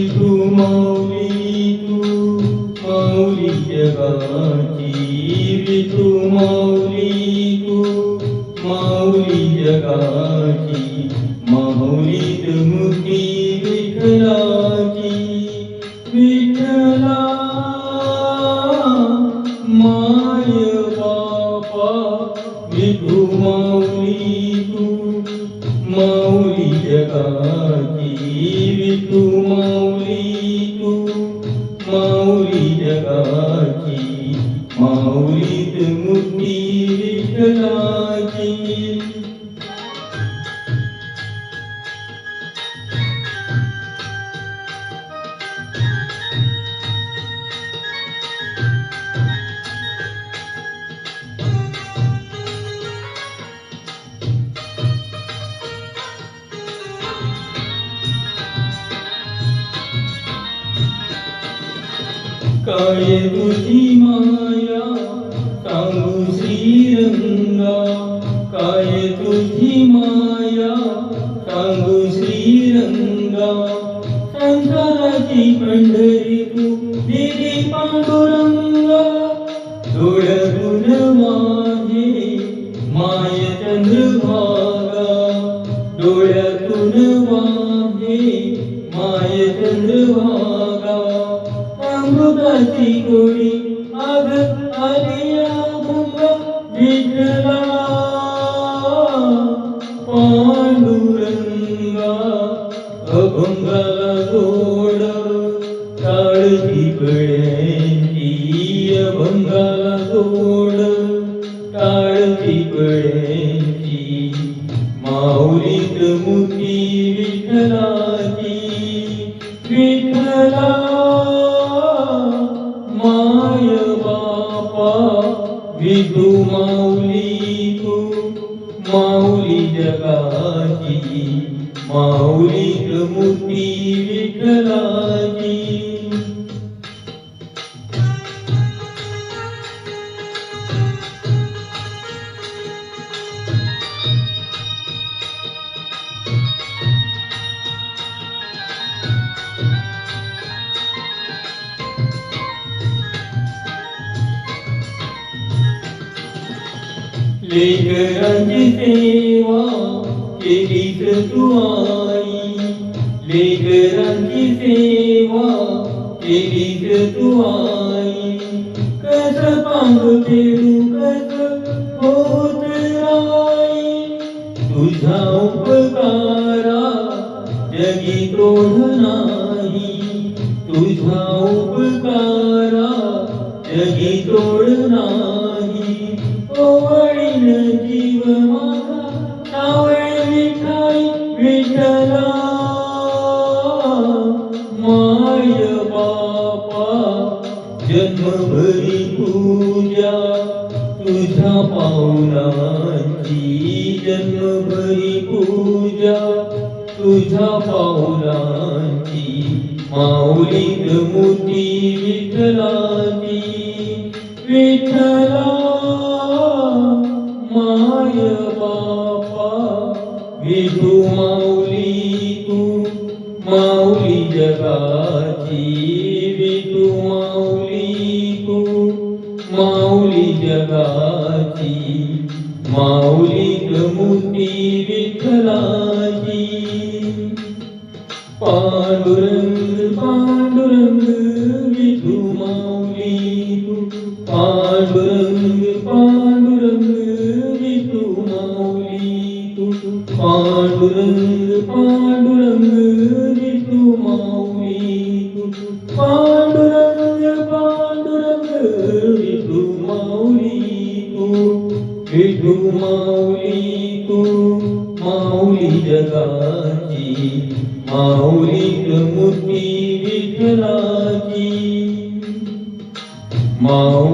विठू माऊली तू माऊली जगाची, विठू माऊली तू माऊली जगाची, माऊलीत मुक्ती विठ्ठलाची. विठ्ठला माय बापा विठू माऊली तू माऊली जगाची, विठू माऊली तू माऊली जगाची, माऊलीत मुक्ती विठ्ठलाची. काय तुझी माया सांगू श्रीरंगा, काय तुझी माया सांगू श्रीरंगा. संसाराची पंढरी तू देवी पांडुरंगा, डोळ्यातून माझे माय चंद्रभागा, डोळ्यातून माझे माय चंद्रभागा. अमृताची गोडी आग आलिया गंगा, विठ्ठला पांडुरंगा. अभंगाला जोड टाळती पड्यांची, अभंगाला जोड टाळती पड्यांची, माऊलीत मुक्ती विठ्ठलाची. विठ्ठला माय बापा विठू माऊली तू माऊली जगाची, माऊलीत मुक्ती विठ्ठलाची. लेकरांची सेवा केलीस तू आई, लेकरांची सेवा केलीस तू आई. कस पांग फेडू कस होत राई, तुझा उपकारा जगी तोड नाही, तुझा उपकारा जगी तोड नाही. ओवळीन जीव माझा सावळ विठाई, विठ्ठला माय बापा जन्मभरी पूजा तुझ्या पावलांची, जन्मभरी पूजा तुझ्या पावलांची, माऊलीत मुक्ती विठ्ठलाची. विठ्ठला माय बापा विठू माऊली तू माऊली जगाची, विठू माऊली तू माऊली जगाची, माऊलीत मुक्ती विठ्ठलाची. पांडुरंग पांडुरंग विठू माऊली तू, पांडुरंग पांडुरंग विठू माऊली तू, पांडुरंग पांडुरंग विठू माऊली तू, पांडुरंग पांडुरंग विठू माऊली तू, विठू माऊली तू माऊली जगाची, माऊलीत मुक्ती विठ्ठलाची. माऊली